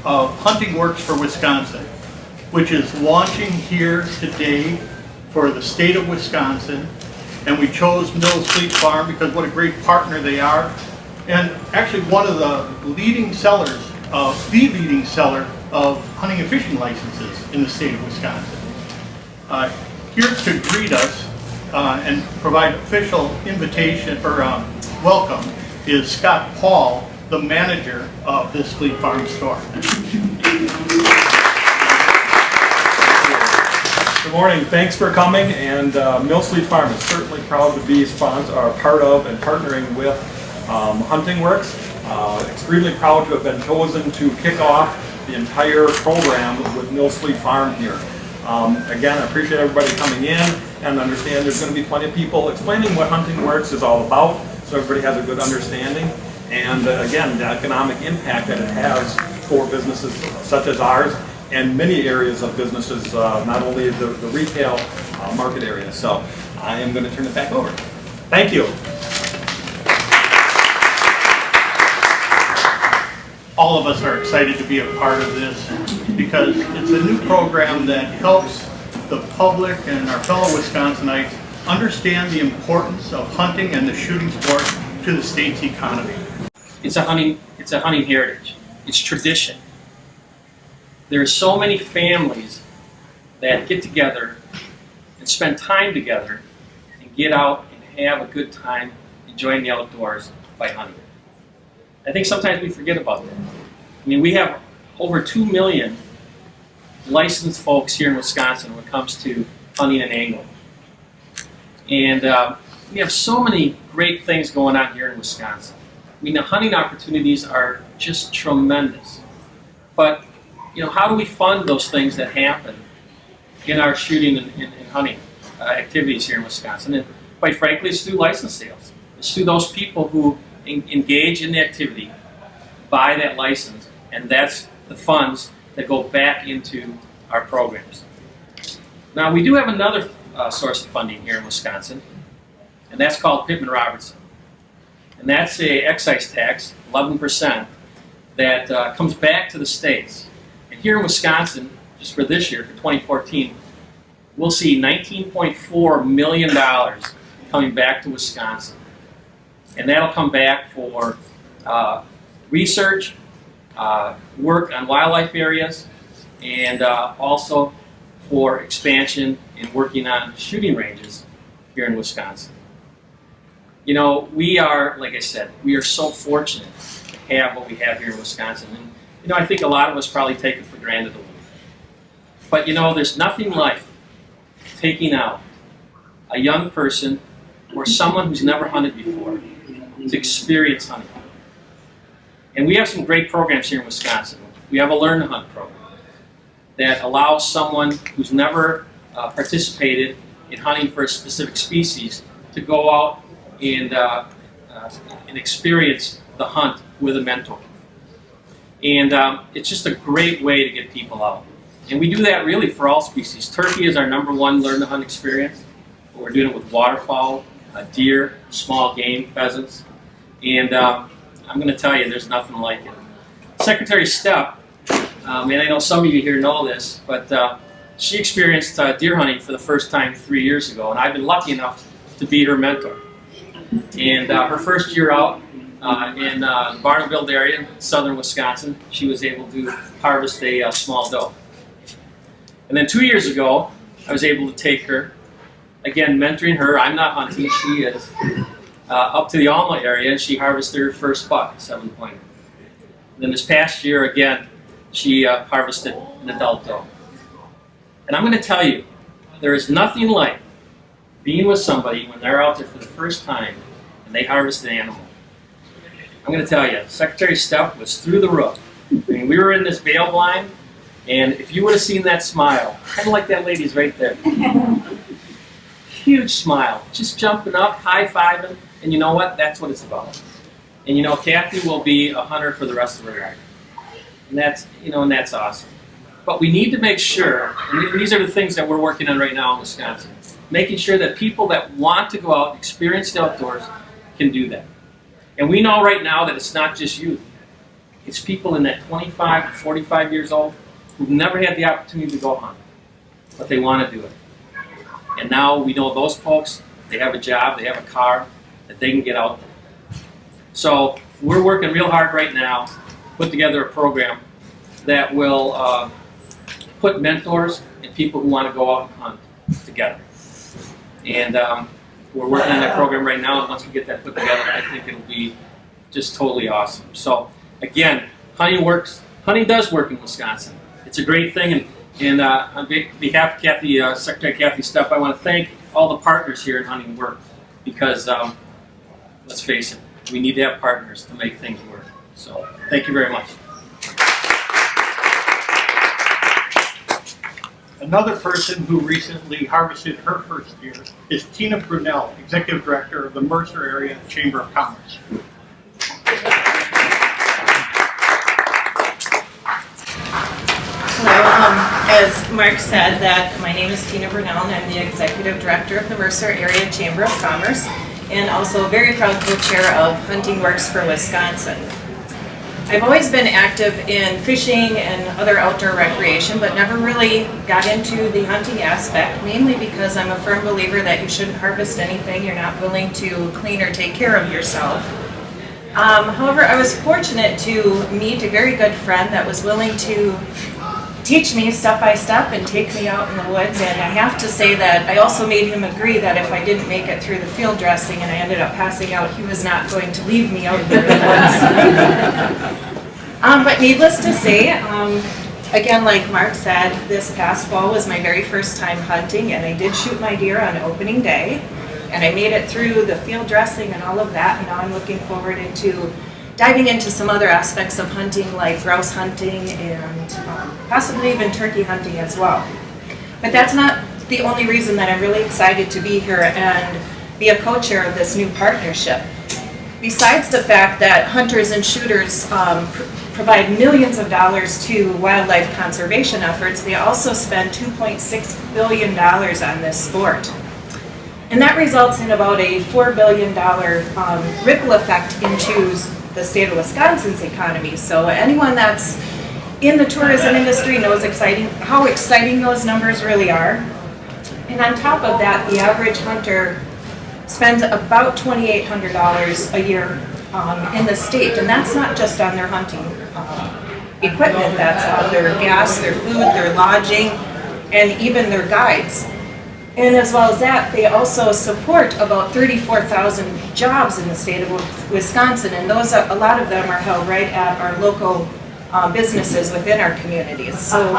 of Hunting Works for Wisconsin, which is launching here today for the state of Wisconsin. And we chose Mills Fleet Farm because what a great partner they are. And actually one of the leading sellers, the leading seller of hunting and fishing licenses in the state of Wisconsin. Here to greet us and provide official invitation or welcome is Scott Paul, the manager of this Fleet Farm store. Good morning. Thanks for coming. And Mills Fleet Farm is certainly proud to be part of and partnering with Hunting Works. Extremely proud to have been chosen to kick off the entire program with Mills Fleet Farm here. Again, I appreciate everybody coming in and understand there's going to be plenty of people explaining what Hunting Works is all about so everybody has a good understanding. And again, the economic impact that it has for businesses such as ours and many areas of businesses, not only the retail market area. So I am going to turn it back over. Thank you. All of us are excited to be a part of this because it's a new program that helps the public and our fellow Wisconsinites understand the importance of hunting and the shooting sport to the state's economy. It's a hunting heritage. It's tradition. There are so many families that get together and spend time together and get out and have a good time enjoying the outdoors by hunting. I think sometimes we forget about that. I mean, we have over 2 million licensed folks here in Wisconsin when it comes to hunting and angling. And we have so many great things going on here in Wisconsin. I mean, the hunting opportunities are just tremendous. But, you know, how do we fund those things that happen in our shooting and hunting activities here in Wisconsin? And quite frankly, it's through license sales. It's through those people who engage in the activity, buy that license, and that's the funds that go back into our programs. Now, we do have another source of funding here in Wisconsin, and that's called Pittman-Robertson. And that's a excise tax, 11%, that comes back to the states. And here in Wisconsin, just for this year, for 2014, we'll see $19.4 million coming back to Wisconsin. And that'll come back for research, work on wildlife areas, and also for expansion and working on shooting ranges here in Wisconsin. You know, we are, like I said, we are so fortunate to have what we have here in Wisconsin. And, you know, I think a lot of us probably take it for granted a little bit. But, you know, there's nothing like taking out a young person or someone who's never hunted before to experience hunting. And we have some great programs here in Wisconsin. We have a Learn to Hunt program that allows someone who's never participated in hunting for a specific species to go out and experience the hunt with a mentor. And it's just a great way to get people out. And we do that really for all species. Turkey is our #1 Learn to Hunt experience. We're doing it with waterfowl, deer, small game, pheasants. And I'm going to tell you, there's nothing like it. Secretary Stepp, and I know some of you here know this, but she experienced deer hunting for the first time 3 years ago, and I've been lucky enough to be her mentor. And her first year out in the Barneville area, southern Wisconsin, she was able to harvest a small doe. And then 2 years ago, I was able to take her, again, mentoring her. I'm not hunting, she is, up to the Alma area, and she harvested her first buck, 7-pointer. Then this past year, again, she harvested an adult doe. And I'm going to tell you, there is nothing like being with somebody when they're out there for the first time and they harvest an animal. I'm going to tell you, Secretary Stepp was through the roof. I mean, we were in this bail blind, and if you would have seen that smile, kind of like that lady's right there. Huge smile, just jumping up, high-fiving, and you know what? That's what it's about. And you know, Kathy will be a hunter for the rest of her life. And that's, you know, and that's awesome. But we need to make sure, and these are the things that we're working on right now in Wisconsin, making sure that people that want to go out and experience the outdoors can do that. And we know right now that it's not just youth. It's people in that 25 to 45 years old who've never had the opportunity to go hunt, but they want to do it. And now we know those folks, they have a job, they have a car, that they can get out there. So we're working real hard right now to put together a program that will put mentors and people who want to go out and hunt together. And we're working on that program right now, and once we get that put together, I think it'll be just totally awesome. So again, hunting does work in Wisconsin. It's a great thing, and on behalf of Kathy, Secretary Kathy Stepp, I want to thank all the partners here in Hunting Work, because let's face it, we need to have partners to make things work. So thank you very much. Another person who recently harvested her first deer is Tina Brunel, Executive Director of the Mercer Area Chamber of Commerce. Hello, as Mark said, my name is Tina Brunel, and I'm the Executive Director of the Mercer Area Chamber of Commerce, and also a very proud co-chair of Hunting Works for Wisconsin. I've always been active in fishing and other outdoor recreation, but never really got into the hunting aspect, mainly because I'm a firm believer that you shouldn't harvest anything you're not willing to clean or take care of yourself. However, I was fortunate to meet a very good friend that was willing to teach me step by step and take me out in the woods, and I have to say that I also made him agree that if I didn't make it through the field dressing and I ended up passing out, he was not going to leave me out there in the woods. But needless to say, again, like Mark said, this past fall was my very first time hunting, and I did shoot my deer on opening day, and I made it through the field dressing and all of that, and now I'm looking forward into diving into some other aspects of hunting, like grouse hunting and possibly even turkey hunting as well. But that's not the only reason that I'm really excited to be here and be a co-chair of this new partnership. Besides the fact that hunters and shooters provide millions of dollars to wildlife conservation efforts, they also spend $2.6 billion on this sport. And that results in about a $4 billion ripple effect into the state of Wisconsin's economy. So anyone that's in the tourism industry knows how exciting those numbers really are. And on top of that, the average hunter spends about $2,800 a year in the state, and that's not just on their hunting equipment, that's on their gas, their food, their lodging, and even their guides. And as well as that, they also support about 34,000 jobs in the state of Wisconsin, and a lot of them are held right at our local businesses within our communities. So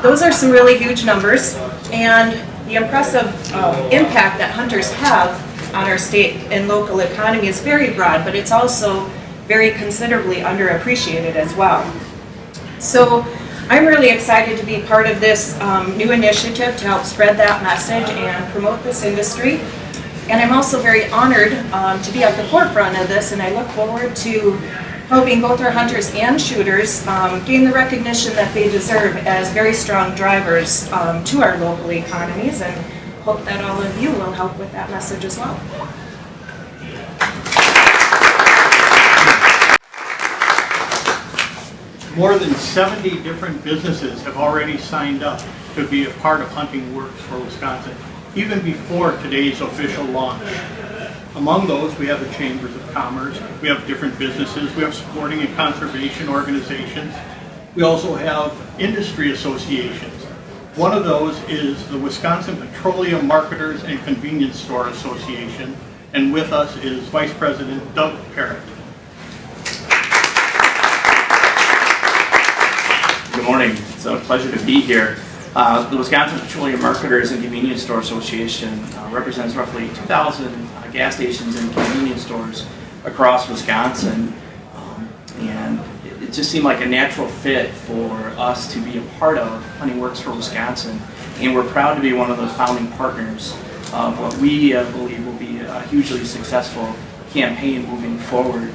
those are some really huge numbers, and the impressive impact that hunters have on our state and local economy is very broad, but it's also very considerably underappreciated as well. So I'm really excited to be part of this new initiative to help spread that message and promote this industry. And I'm also very honored to be at the forefront of this, and I look forward to helping both our hunters and shooters gain the recognition that they deserve as very strong drivers to our local economies, and hope that all of you will help with that message as well. More than 70 different businesses have already signed up to be a part of Hunting Works for Wisconsin, even before today's official launch. Among those, we have the Chambers of Commerce, we have different businesses, we have sporting and conservation organizations. We also have industry associations. One of those is the Wisconsin Petroleum Marketers and Convenience Store Association, and with us is Vice President Doug Parrott. Good morning. It's a pleasure to be here. The Wisconsin Petroleum Marketers and Convenience Store Association represents roughly 2,000 gas stations and convenience stores across Wisconsin, and it just seemed like a natural fit for us to be a part of Hunting Works for Wisconsin, and we're proud to be one of the founding partners of what we believe will be a hugely successful campaign moving forward.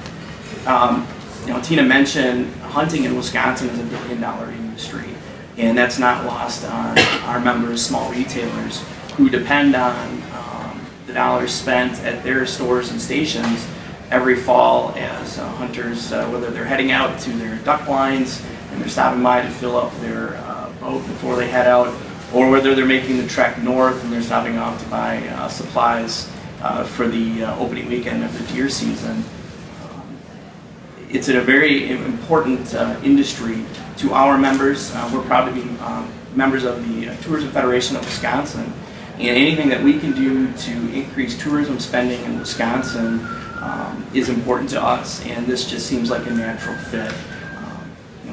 Tina mentioned hunting in Wisconsin is $1 billion industry, and that's not lost on our members, small retailers, who depend on the dollars spent at their stores and stations every fall as hunters, whether they're heading out to their duck blinds and they're stopping by to fill up their boat before they head out, or whether they're making the trek north and they're stopping off to buy supplies for the opening weekend of the deer season. It's a very important industry to our members. We're proud to be members of the Tourism Federation of Wisconsin, and anything that we can do to increase tourism spending in Wisconsin is important to us, and this just seems like a natural fit.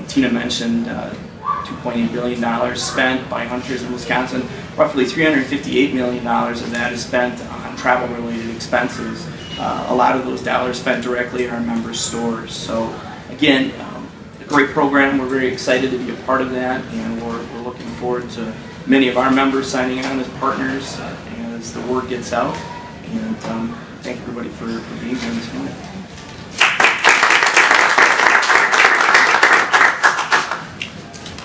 Tina mentioned $2.8 billion spent by hunters in Wisconsin. Roughly $358 million of that is spent on travel-related expenses. A lot of those dollars spent directly in our members' stores. So again, a great program. We're very excited to be a part of that, and we're looking forward to many of our members signing on as partners as the word gets out. And thank everybody for being here this morning.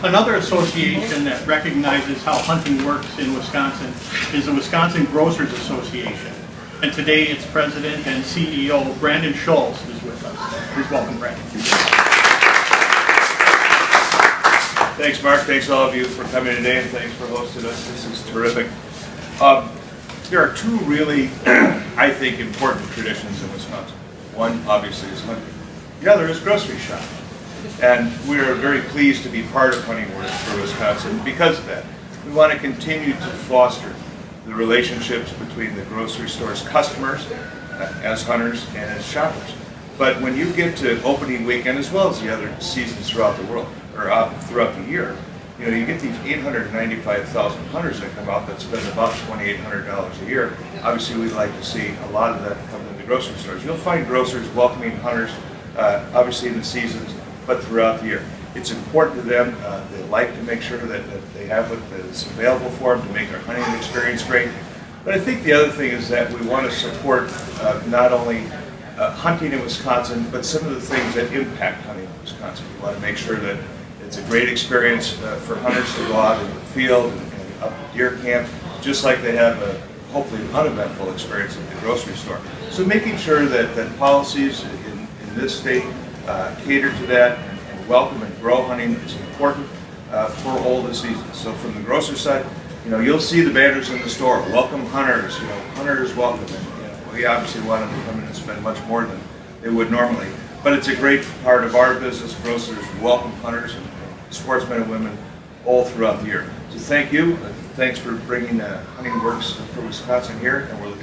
Another association that recognizes how hunting works in Wisconsin is the Wisconsin Grocers Association. And today its president and CEO, Brandon Schultz, is with us. Please welcome Brandon. Thanks, Mark. Thanks all of you for coming today, and thanks for hosting us. This is terrific. There are two really, I think, important traditions in Wisconsin. One, obviously, is hunting. The other is grocery shopping. And we are very pleased to be part of Hunting Works for Wisconsin because of that. We want to continue to foster the relationships between the grocery store's customers as hunters and as shoppers. But when you get to opening weekend, as well as the other seasons throughout the world, or throughout the year, you get these 895,000 hunters that come out that spend about $2,800 a year. Obviously, we'd like to see a lot of that come into grocery stores. You'll find grocers welcoming hunters, obviously in the seasons, but throughout the year. It's important to them. They like to make sure that they have what is available for them to make their hunting experience great. But I think the other thing is that we want to support not only hunting in Wisconsin, but some of the things that impact hunting in Wisconsin. We want to make sure that it's a great experience for hunters to go out in the field and up at deer camp, just like they have hopefully an uneventful experience at the grocery store. So making sure that policies in this state cater to that and welcome and grow hunting is important for all the seasons. So from the grocer side, you'll see the banners in the store. Welcome hunters. Hunters welcome. And we obviously want them to come in and spend much more than they would normally. But it's a great part of our business. Grocers welcome hunters and sportsmen and women all throughout the year. So thank you. Thanks for bringing Hunting Works for Wisconsin here, and we're looking